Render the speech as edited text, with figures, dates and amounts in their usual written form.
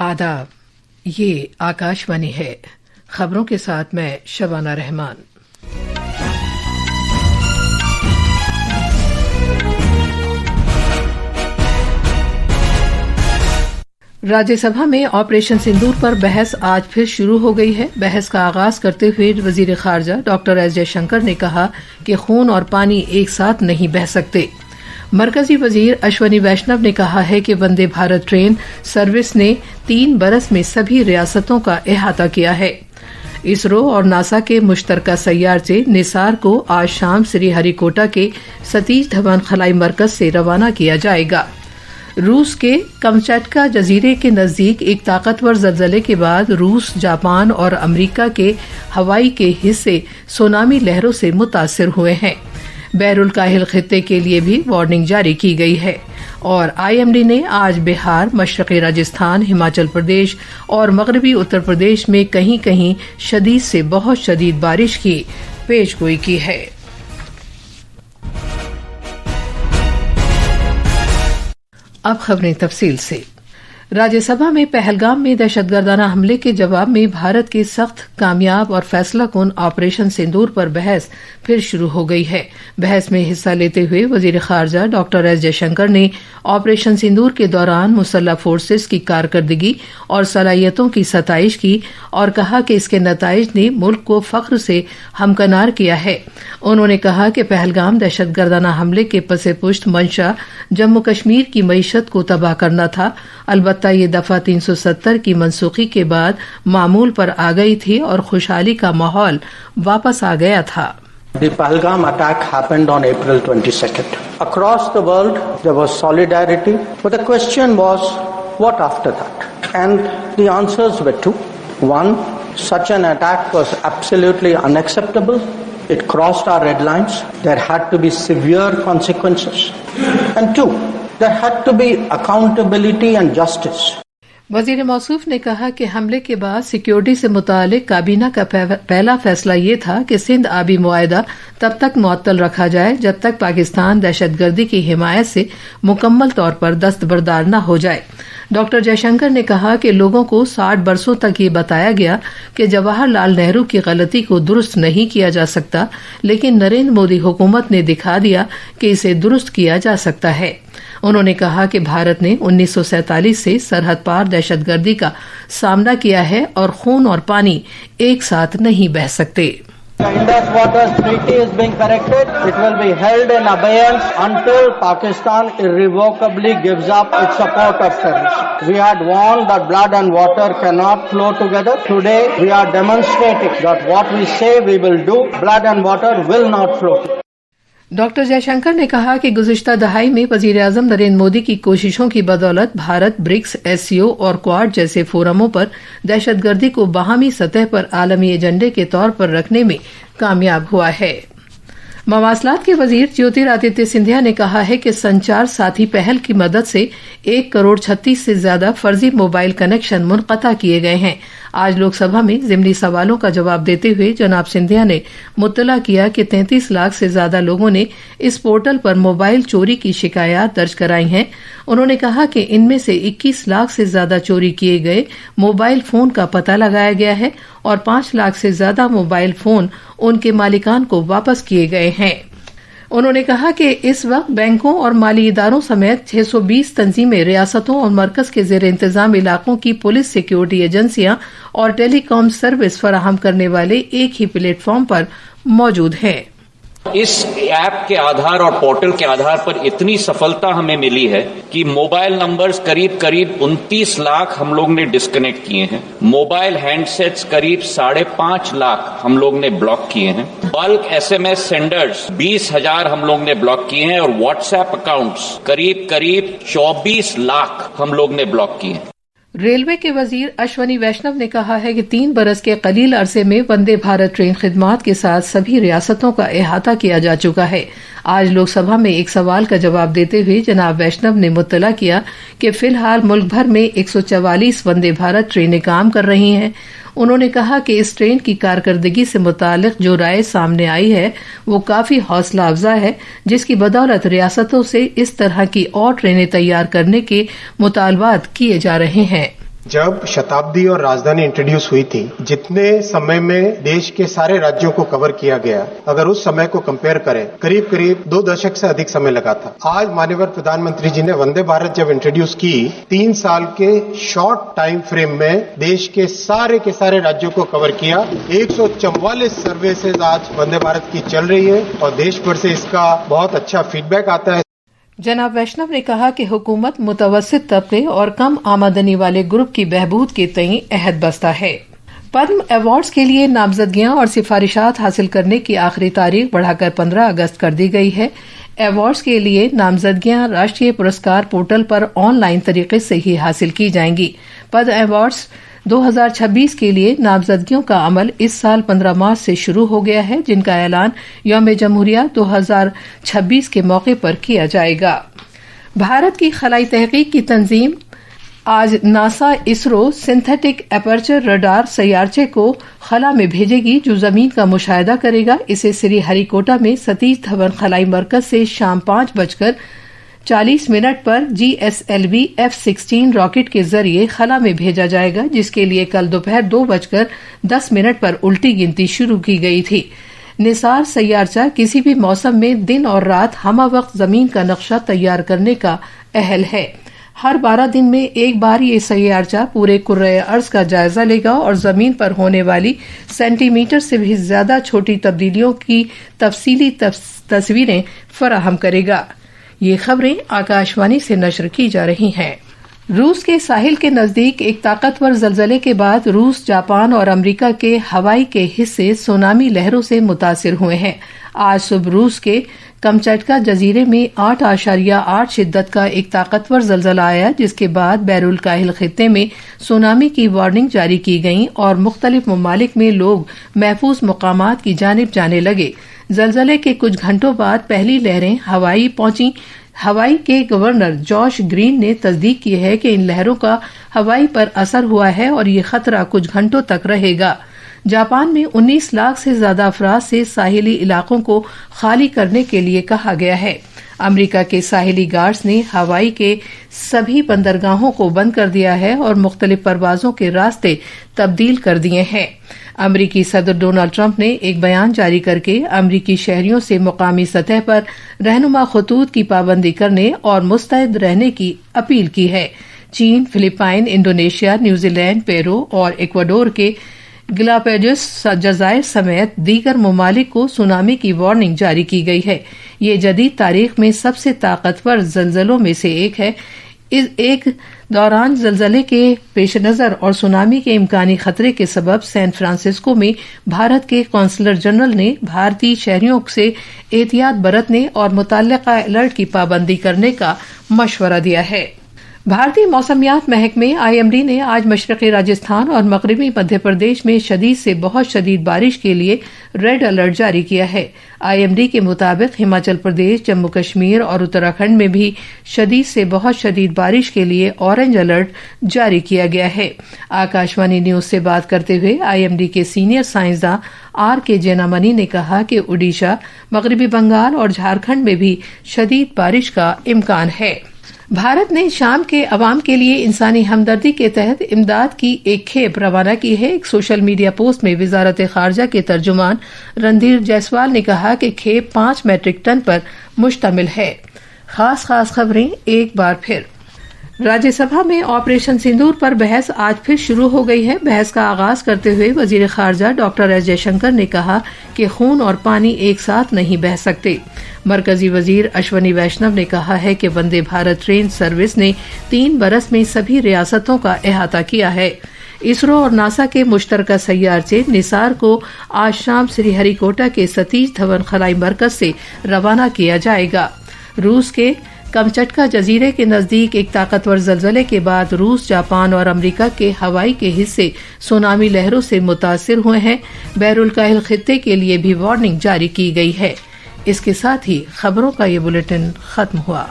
आदाब, ये आकाशवाणी है। खबरों के साथ मैं शबाना रहमान। राज्यसभा में ऑपरेशन सिंदूर पर बहस आज फिर शुरू हो गई है। बहस का आगाज करते हुए वजीर खारजा डॉक्टर एस जयशंकर ने कहा कि खून और पानी एक साथ नहीं बह सकते। मरकजी वजीर अश्वनी वैष्णव ने कहा है कि वंदे भारत ट्रेन सर्विस ने 3 बरस में सभी रियासतों का अहाता किया है। इसरो और नासा के मुश्तरका सैयारे निसार को आज शाम श्रीहरिकोटा के सतीश धवन खलाई मरकज से रवाना किया जाएगा। रूस के कमचैटका जजीरे के नजदीक एक ताकतवर जलजले के बाद रूस, जापान और अमेरिका के हवाई के हिस्से सुनामी लहरों से मुतासिर हुए हैं। बहरुल काहिल खित्ते के लिए भी वार्निंग जारी की गई है और IMD ने आज बिहार, मशरक़ी राजस्थान, हिमाचल प्रदेश और मगरबी उत्तर प्रदेश में कहीं कहीं शदीद से बहुत शदीद बारिश की पेशगोई की है। अब खबरें तफसील से। राज्यसभा में पहलगाम में दहशतगर्दाना हमले के जवाब में भारत के सख्त, कामयाब और फैसला कुन ऑपरेशन सिंदूर पर बहस फिर शुरू हो गई है। बहस में हिस्सा लेते हुए वजीर खारजा डॉक्टर एस जयशंकर ने ऑपरेशन सिंदूर के दौरान मुसल्लह फोर्सेस की कारकर्दगी और सलाहियतों की सताइश की और कहा कि इसके नताइज ने मुल्क को फख्र से हमकनार किया है। उन्होंने कहा कि पहलगाम दहशतगर्दाना हमले के पसे पुश्त मंशा जम्मू कश्मीर की मईशत को तबाह करना था। अलबत्ता ये दफा 370 की मनसूखी के बाद मामूल पर आ गई थी और खुशहाली का माहौल वापस आ गया था। The Pahalgam attack happened on April 22nd. Across the world, there was solidarity, but the question was, what after that? And the answers were two. One, such an attack was absolutely unacceptable. It crossed our red lines. There had to be severe consequences. And two, there had to be accountability and justice. वजीर मौसूफ ने कहा कि हमले के बाद security से मुतालिक काबीना का पहला फैसला ये था कि सिंध आबी मुआहदा तब तक मुअत्तल रखा जाए जब तक पाकिस्तान दहशतगर्दी की हिमायत से मुकम्मल तौर पर दस्तबरदार न हो जाए। डॉक्टर जयशंकर ने कहा कि लोगों को 60 बरसों तक ये बताया गया कि जवाहरलाल नेहरू की गलती को दुरुस्त नहीं किया जा सकता, लेकिन नरेंद्र मोदी हुकूमत ने दिखा दिया कि इसे दुरुस्त किया जा सकता है। उन्होंने कहा कि भारत ने 1947 से सरहद पार दहशतगर्दी का सामना किया है और खून और पानी एक साथ नहीं बह सकते। The Indus Waters Treaty is being corrected. It will be held in abeyance until Pakistan irrevocably gives up its support of terrorism. We had warned that blood and water cannot flow together. Today we are demonstrating that what we say we will do, blood and water will not flow together. Doctor Jaishankar ने कहा कि गुज़िश्ता दहाई में वजीर आज़म नरेंद्र मोदी की कोशिशों की बदौलत भारत ब्रिक्स, SCO और क्वाड जैसे फोरमों पर दहशतगर्दी को बाहमी सतह पर आलमी एजेंडे के तौर पर रखने में कामयाब हुआ है। मवासलात के वजीर ज्योतिरादित्य सिंधिया ने कहा है कि संचार साथी पहल की मदद से 1,36,00,000 से ज्यादा फर्जी मोबाइल कनेक्शन मुनक़ता किए गए हैं। आज लोकसभा में ज़िमनी सवालों का जवाब देते हुए जनाब सिंधिया ने मुत्तला किया कि 33 लाख से ज्यादा लोगों ने इस पोर्टल पर मोबाइल चोरी की शिकायत दर्ज कराई हैं। उन्होंने कहा कि इनमें से 21 लाख से ज्यादा चोरी किए गए मोबाइल फोन का पता लगाया गया है और 5 लाख से ज्यादा मोबाइल फोन उनके मालिकान को वापस किए गए हैं। उन्होंने कहा कि इस वक्त बैंकों और माली इदारों समेत 620 तंजीमें, रियासतों और मरकज के ज़ेर इंतजाम इलाकों की पुलिस, सिक्योरिटी एजेंसियां और टेलीकॉम सर्विस फराहम करने वाले एक ही प्लेटफॉर्म पर मौजूद हैं। इस ऐप के आधार और पोर्टल के आधार पर इतनी सफलता हमें मिली है कि मोबाइल नंबर्स करीब 29 लाख हम लोग ने डिस्कनेक्ट किए हैं। मोबाइल हैंडसेट्स करीब 5.5 लाख हम लोग ने ब्लॉक किए हैं। बल्क SMS सेंडर्स 20,000 हम लोग ने ब्लॉक किए हैं और व्हाट्सएप अकाउंट्स करीब 24 लाख हम लोग ने ब्लॉक किए हैं। रेलवे के वजीर अश्वनी वैष्णव ने कहा है कि 3 बरस के कलील अरसे में वंदे भारत ट्रेन खिदमात के साथ सभी रियासतों का अहाता किया जा चुका है। आज लोकसभा में एक सवाल का जवाब देते हुए जनाब वैष्णव ने मुत्तला किया कि फिलहाल मुल्क भर में 144 वंदे भारत ट्रेनें काम कर रही हैं। उन्होंने कहा कि इस ट्रेन की कारकर्दगी से मुतालिक जो राय सामने आई है वो काफी हौसला अफजा है, जिसकी बदौलत रियासतों से इस तरह की और ट्रेनें तैयार करने के मुतालबात किए जा रहे हैं। जब शताब्दी और राजधानी इंट्रोड्यूस हुई थी, जितने समय में देश के सारे राज्यों को कवर किया गया, अगर उस समय को कंपेयर करें, करीब करीब 2 दशक से अधिक समय लगा था। आज माननीय प्रधानमंत्री जी ने वंदे भारत जब इंट्रोड्यूस की, 3 साल के शॉर्ट टाइम फ्रेम में देश के सारे राज्यों को कवर किया। 144 सर्विसेज आज वंदे भारत की चल रही है और देश भर से इसका बहुत अच्छा फीडबैक आता है। जनाब वैष्णव ने कहा कि हुकूमत मुतवस्सित तबके और कम आमदनी वाले ग्रुप की बहबूद के तईं अहद बस्ता है। पद्म अवार्ड्स के लिए नामजदगियां और सिफारिशात हासिल करने की आखिरी तारीख बढ़ाकर 15 अगस्त कर दी गई है। अवार्ड्स के लिए नामजदगियां राष्ट्रीय पुरस्कार पोर्टल पर ऑनलाइन तरीके से ही हासिल की जाएंगी। पद्म अवार्ड्स 2026 के लिए नामजदगियों का अमल इस साल 15 मार्च से शुरू हो गया है, जिनका ऐलान यौम जमहूरिया 2026 के मौके पर किया जाएगा। भारत की खलाई तहकीक की तंजीम आज NASA ISRO synthetic aperture radar सैयारचे को खला में भेजेगी, जो जमीन का मुशाहिदा करेगा। इसे श्रीहरिकोटा में सतीश धवन खलाई मरकज से शाम 5:40 पर GSLV F-16 रॉकेट के जरिए खला में भेजा जाएगा, जिसके लिए कल दोपहर 2:10 पर उल्टी गिनती शुरू की गई थी। निसार सैयारचा किसी भी मौसम में दिन और रात हमा वक्त जमीन का नक्शा तैयार करने का अहल है। हर 12 दिन में एक बार ये सैयारचा पूरे कुर्रे अर्ज का जायजा लेगा और जमीन पर होने वाली सेंटीमीटर से भी ज्यादा छोटी तब्दीलियों की तफसीली तस्वीरें फराहम करेगा। ये खबरें आकाशवाणी से नशर की जा रही हैं। रूस के साहिल के नजदीक एक ताकतवर जलजले के बाद रूस, जापान और अमेरिका के हवाई के हिस्से सुनामी लहरों से मुतासिर हुए हैं। आज सुबह रूस के कमचटका जजीरे में 8.8 शिद्दत का एक ताकतवर जलजला आया, जिसके बाद बैरुल काहिल खित्ते में सुनामी की वार्निंग जारी की गई और मुख्तलिफ ममालिक में लोग महफूज मकामात की जानिब जाने लगे। जलजले के कुछ घंटों बाद पहली लहरें हवाई पहुंची। हवाई के गवर्नर जॉश ग्रीन ने तस्दीक की है कि इन लहरों का हवाई पर असर हुआ है और ये खतरा कुछ घंटों तक रहेगा। जापान में 19 लाख से ज्यादा अफराद से साहिली इलाकों को खाली करने के लिए कहा गया है। अमेरिका के साहिली गार्ड्स ने हवाई के सभी बंदरगाहों को बंद कर दिया है और मुख्तलिफ परवाजों के रास्ते तब्दील कर दिए हैं। अमेरिकी सदर डोनाल्ड ट्रंप ने एक बयान जारी करके अमेरिकी शहरियों से मुकामी सतह पर रहनुमा खतूत की पाबंदी करने और मुस्तैद रहने की अपील की है। चीन, फिलिपाइन, इंडोनेशिया, न्यूजीलैंड, पेरू और इक्वाडोर के गलापेगोस जजायर समेत दीगर ममालिक को सुनामी की वार्निंग जारी की गई है। ये जदीद तारीख में सबसे ताकतवर जलजलों में से एक है। इस एक दौरान जलजले के पेश नजर और सुनामी के इम्कानी खतरे के सबब सैन फ्रांसिस्को में भारत के कौंसलर जनरल ने भारतीय शहरियों से एहतियात बरतने और मुतल्लिका अलर्ट की पाबंदी करने का मशवरा दिया है। भारतीय मौसमियात महकमे IMD ने आज मशरक़ी राजस्थान और मगरबी मध्य प्रदेश में शदीद से बहुत शदीद बारिश के लिए रेड अलर्ट जारी किया है। IMD के मुताबिक हिमाचल प्रदेश, जम्मू कश्मीर और उत्तराखंड में भी शदीद से बहुत शदीद बारिश के लिए ऑरेंज अलर्ट जारी किया गया है। आकाशवाणी न्यूज से बात करते हुए IMD के सीनियर साइंसदान RK जैनामनी ने कहा कि ओडिशा, मगरबी बंगाल और झारखंड में भी शदीद बारिश का इम्कान है। भारत ने शाम के अवाम के लिए इंसानी हमदर्दी के तहत इमदाद की एक खेप रवाना की है। एक सोशल मीडिया पोस्ट में वजारत खारजा के तर्जुमान रणधीर जायसवाल ने कहा कि खेप 5 मीट्रिक टन पर मुश्तमिल है। खास खबरें एक बार फिर। राज्यसभा में ऑपरेशन सिंदूर पर बहस आज फिर शुरू हो गई है। बहस का आगाज करते हुए वजीर खारजा डॉक्टर एस जयशंकर ने कहा कि खून और पानी एक साथ नहीं बह सकते। मरकजी वजीर अश्वनी वैष्णव ने कहा है कि वंदे भारत ट्रेन सर्विस ने 3 बरस में सभी रियासतों का अहाता किया है। इसरो और नासा के मुश्तरका सैयारचे निसार को आज शाम श्रीहरिकोटा के सतीश धवन खलाई मरकज से रवाना किया जाएगा। रूस के कमचटका जजीरे के नजदीक एक ताकतवर जलजले के बाद रूस, जापान और अमेरिका के हवाई के हिस्से सुनामी लहरों से मुतासिर हुए हैं। बैरुल काहिल खित्ते के लिए भी वार्निंग जारी की गई है। इसके साथ ही खबरों का ये बुलेटिन खत्म हुआ।